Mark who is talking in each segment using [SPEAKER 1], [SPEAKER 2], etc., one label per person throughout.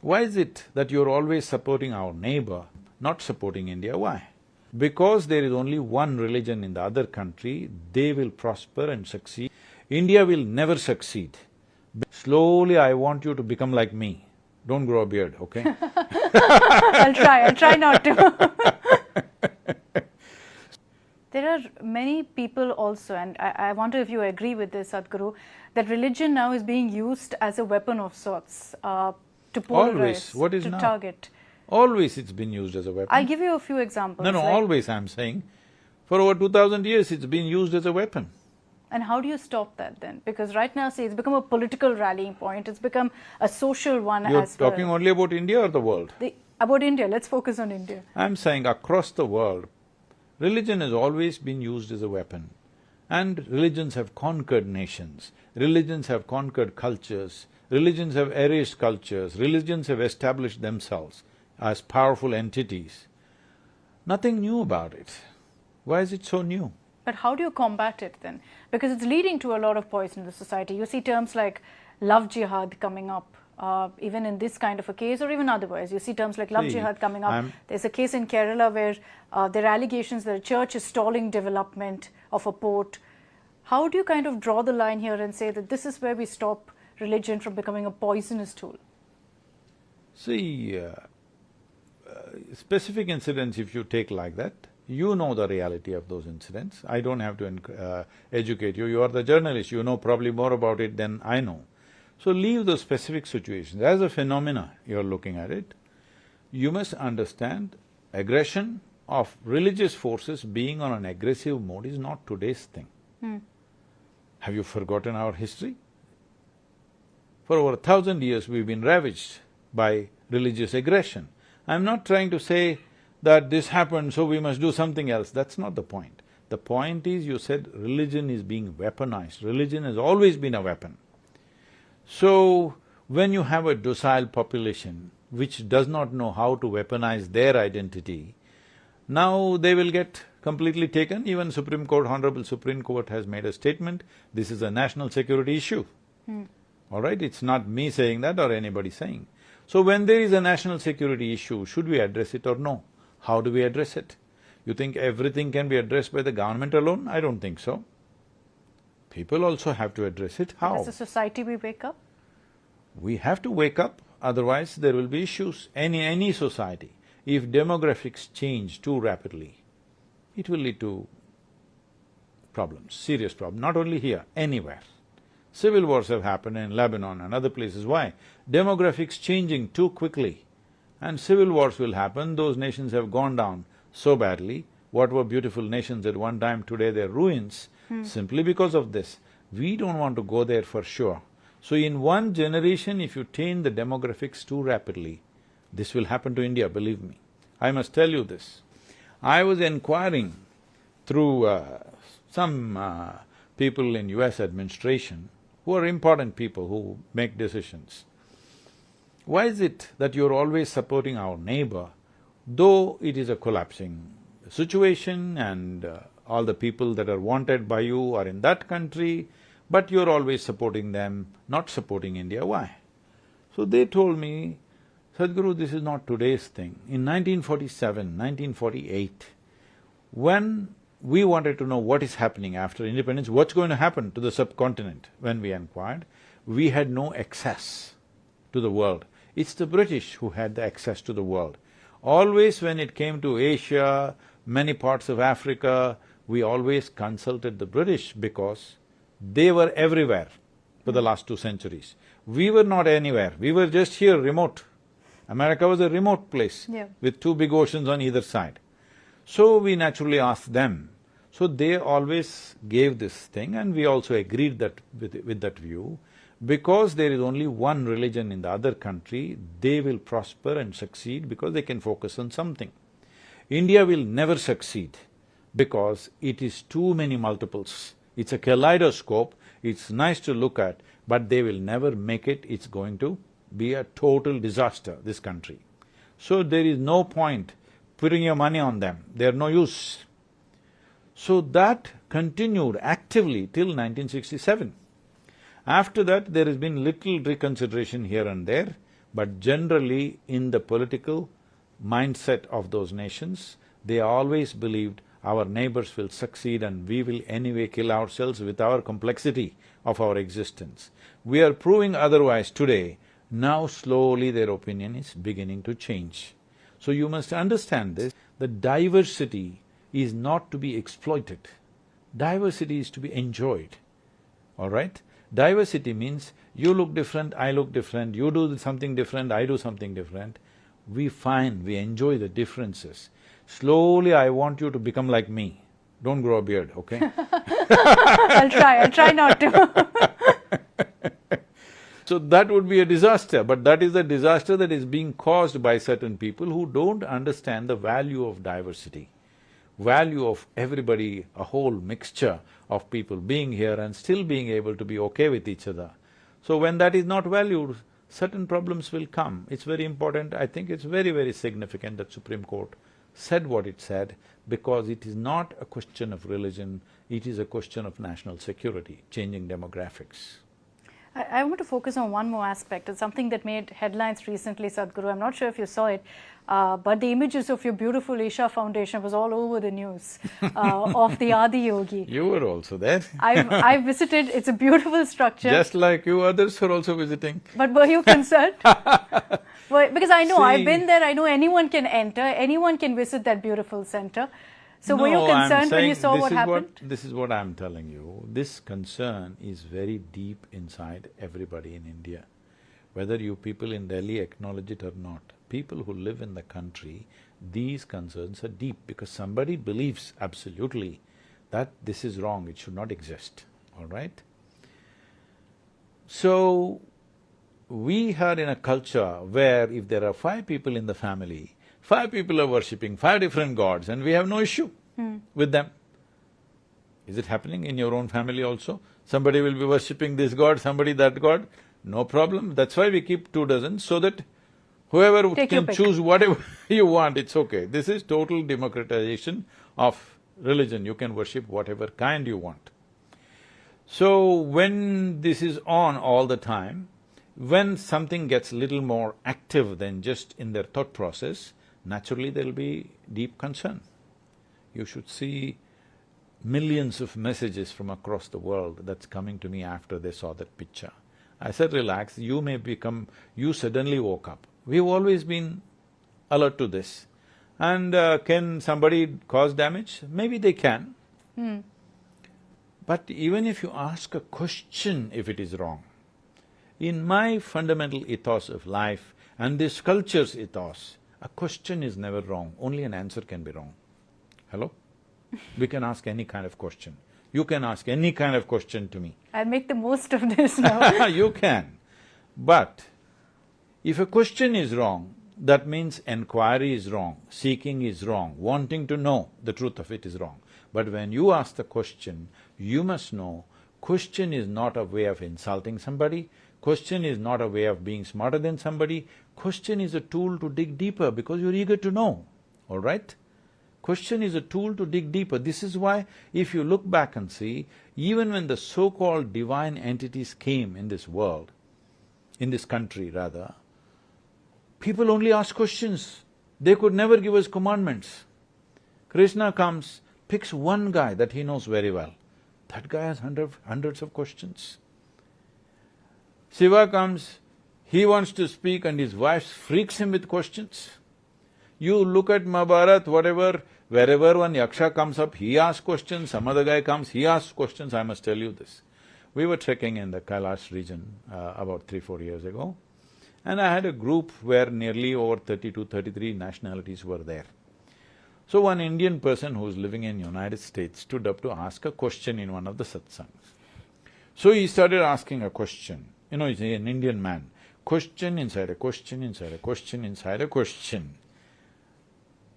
[SPEAKER 1] Why is it that you're always supporting our neighbor, not supporting India? Why? Because there is only one religion in the other country, they will prosper and succeed. India will never succeed. Slowly I want you to become like me. Don't grow a beard, okay?
[SPEAKER 2] I'll try not to. There are many people also, and I wonder if you agree with this, Sadhguru, that religion now is being used as a weapon of sorts to polarize,
[SPEAKER 1] Always. What is
[SPEAKER 2] to
[SPEAKER 1] now?
[SPEAKER 2] target.
[SPEAKER 1] Always it's been used as a weapon.
[SPEAKER 2] I'll give you a few examples.
[SPEAKER 1] No, always I'm saying. For over 2000 years it's been used as a weapon.
[SPEAKER 2] And how do you stop that then? Because right now, see, it's become a political rallying point, it's become a social one as well.
[SPEAKER 1] You're talking only about India or the world?
[SPEAKER 2] About India, let's focus on India.
[SPEAKER 1] I'm saying across the world, religion has always been used as a weapon. And religions have conquered nations, religions have conquered cultures, religions have erased cultures, religions have established themselves as powerful entities. Nothing new about it. Why is it so new?
[SPEAKER 2] But how do you combat it then? Because it's leading to a lot of poison in the society. You see terms like love jihad coming up, even in this kind of a case or even otherwise. You see terms like love jihad coming up. There's a case in Kerala where there are allegations that a church is stalling development of a port. How do you kind of draw the line here and say that this is where we stop religion from becoming a poisonous tool?
[SPEAKER 1] See, specific incidents if you take like that, you know the reality of those incidents. I don't have to educate you. You are the journalist, you know probably more about it than I know. So leave those specific situations. As a phenomena, you're looking at it, you must understand aggression of religious forces being on an aggressive mode is not today's thing. Have you forgotten our history? For over 1000 years we've been ravaged by religious aggression. I'm not trying to say that this happened, so we must do something else. That's not the point. The point is, you said religion is being weaponized. Religion has always been a weapon. So, when you have a docile population which does not know how to weaponize their identity, now they will get completely taken. Even Supreme Court, Honorable Supreme Court has made a statement, this is a national security issue. All right, it's not me saying that or anybody saying. So when there is a national security issue, should we address it or no? How do we address it? You think everything can be addressed by the government alone? I don't think so. People also have to address it. How?
[SPEAKER 2] As a society we wake up?
[SPEAKER 1] We have to wake up, otherwise there will be issues. Any society, if demographics change too rapidly, it will lead to problems, serious problems, not only here, anywhere. Civil wars have happened in Lebanon and other places. Why? Demographics changing too quickly and civil wars will happen. Those nations have gone down so badly. What were beautiful nations at one time, today they're ruins, simply because of this. We don't want to go there for sure. So in one generation, if you change the demographics too rapidly, this will happen to India, believe me. I must tell you this. I was inquiring through some people in US administration who are important people who make decisions. Why is it that you're always supporting our neighbor, though it is a collapsing situation and all the people that are wanted by you are in that country, but you're always supporting them, not supporting India? Why? So they told me, Sadhguru, this is not today's thing. In 1947, 1948, when we wanted to know what is happening after independence, what's going to happen to the subcontinent, when we inquired, we had no access to the world. It's the British who had the access to the world. Always when it came to Asia, many parts of Africa, we always consulted the British because they were everywhere for the last 2 centuries. We were not anywhere, we were just here, remote. America was a remote place with 2 big oceans on either side. So we naturally asked them. So they always gave this thing and we also agreed that with that view. Because there is only one religion in the other country, they will prosper and succeed because they can focus on something. India will never succeed because it is too many multiples. It's a kaleidoscope, it's nice to look at, but they will never make it, it's going to be a total disaster, this country. So there is no point putting your money on them, they're no use. So that continued actively till 1967. After that, there has been little reconsideration here and there, But generally, in the political mindset of those nations, they always believed our neighbors will succeed and we will anyway kill ourselves with our complexity of our existence. We are proving otherwise today. Now slowly their opinion is beginning to change. So you must understand this, that diversity is not to be exploited. Diversity is to be enjoyed, all right? Diversity means you look different, I look different, you do something different, I do something different. We enjoy the differences. Slowly I want you to become like me. Don't grow a beard, okay?
[SPEAKER 2] I'll try not to.
[SPEAKER 1] So that would be a disaster, but that is a disaster that is being caused by certain people who don't understand the value of diversity, value of everybody, a whole mixture of people being here and still being able to be okay with each other. So when that is not valued, certain problems will come. It's very important, I think it's very, very significant that Supreme Court said what it said, because it is not a question of religion, it is a question of national security, changing demographics.
[SPEAKER 2] I want to focus on one more aspect. It's something that made headlines recently, Sadhguru. I'm not sure if you saw it, but the images of your beautiful Isha Foundation was all over the news of the Adiyogi.
[SPEAKER 1] You were also there.
[SPEAKER 2] I've visited. It's a beautiful structure.
[SPEAKER 1] Just like you, others were also visiting.
[SPEAKER 2] But were you concerned? Because I know, I've been there, I know anyone can enter, anyone can visit that beautiful center. So were you concerned when you saw what happened?
[SPEAKER 1] This is what I'm telling you. This concern is very deep inside everybody in India. Whether you people in Delhi acknowledge it or not, people who live in the country, these concerns are deep because somebody believes absolutely that this is wrong, it should not exist, all right? So, we are in a culture where if there are 5 people in the family, 5 people are worshipping 5 different gods and we have no issue with them. Is it happening in your own family also? Somebody will be worshipping this god, somebody that god, no problem. That's why we keep 2 dozen, so that whoever can choose whatever you want, it's okay. This is total democratization of religion, you can worship whatever kind you want. So when this is on all the time, when something gets little more active than just in their thought process, naturally there'll be deep concern. You should see millions of messages from across the world that's coming to me after they saw that picture. I said, relax, you may become… you suddenly woke up. We've always been alert to this. And can somebody cause damage? Maybe they can. But even if you ask a question if it is wrong, in my fundamental ethos of life and this culture's ethos, a question is never wrong, only an answer can be wrong. Hello? We can ask any kind of question. You can ask any kind of question to me.
[SPEAKER 2] I'll make the most of this now.
[SPEAKER 1] You can. But if a question is wrong, that means enquiry is wrong, seeking is wrong, wanting to know the truth of it is wrong. But when you ask the question, you must know, question is not a way of insulting somebody, question is not a way of being smarter than somebody, question is a tool to dig deeper because you're eager to know, all right? Question is a tool to dig deeper. This is why if you look back and see, even when the so-called divine entities came in this world, in this country rather, people only ask questions. They could never give us commandments. Krishna comes, picks one guy that he knows very well. That guy has hundreds of questions. Shiva comes, he wants to speak and his wife freaks him with questions. You look at Mahabharat, whatever, wherever one yaksha comes up, he asks questions, some other guy comes, he asks questions, I must tell you this. We were trekking in the Kailash region about 3-4 years ago, and I had a group where nearly over 32-33 nationalities were there. So one Indian person who's living in United States stood up to ask a question in one of the satsangs. So he started asking a question, he's an Indian man, question inside a question, inside a question, inside a question.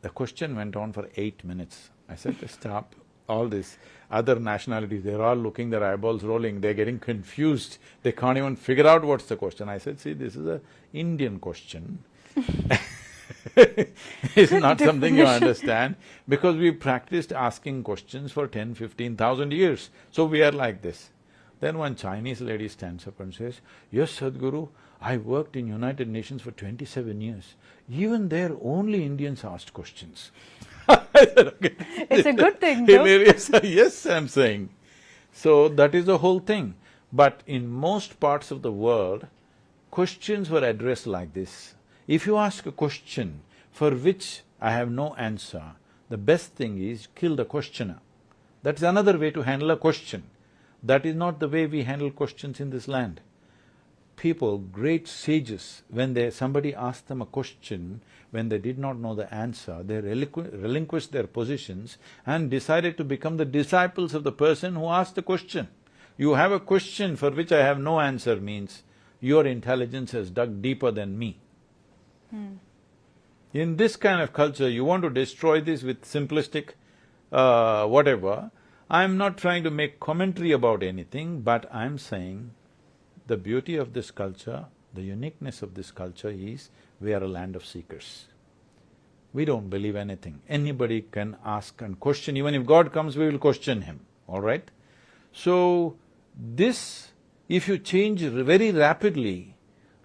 [SPEAKER 1] The question went on for 8 minutes. I said, stop, all these other nationalities, they're all looking, their eyeballs rolling, they're getting confused, they can't even figure out what's the question. I said, see, this is an Indian question. It's not something you understand, because we practiced asking questions for 10,000–15,000 years, so we are like this. Then one Chinese lady stands up and says, yes, Sadhguru, I worked in United Nations for 27 years. Even there, only Indians asked questions. I said, okay.
[SPEAKER 2] It's a good thing, though.
[SPEAKER 1] Yes, I'm saying. So that is the whole thing. But in most parts of the world, questions were addressed like this. If you ask a question for which I have no answer, the best thing is kill the questioner. That's another way to handle a question. That is not the way we handle questions in this land. People, great sages, when somebody asked them a question, when they did not know the answer, they relinquished their positions and decided to become the disciples of the person who asked the question. You have a question for which I have no answer means your intelligence has dug deeper than me. In this kind of culture, you want to destroy this with simplistic whatever. I'm not trying to make commentary about anything, but I'm saying the beauty of this culture, the uniqueness of this culture is we are a land of seekers. We don't believe anything. Anybody can ask and question. Even if God comes, we will question him, all right? So, this, if you change very rapidly,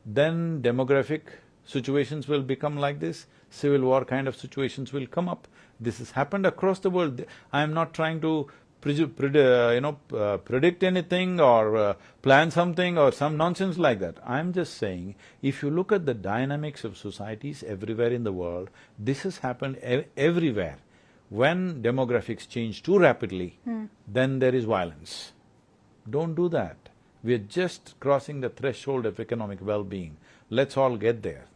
[SPEAKER 1] then demographic situations will become like this, civil war kind of situations will come up. This has happened across the world. I am not trying to predict anything or plan something or some nonsense like that. I'm just saying, if you look at the dynamics of societies everywhere in the world, this has happened everywhere. When demographics change too rapidly, then there is violence. Don't do that. We're just crossing the threshold of economic well-being. Let's all get there.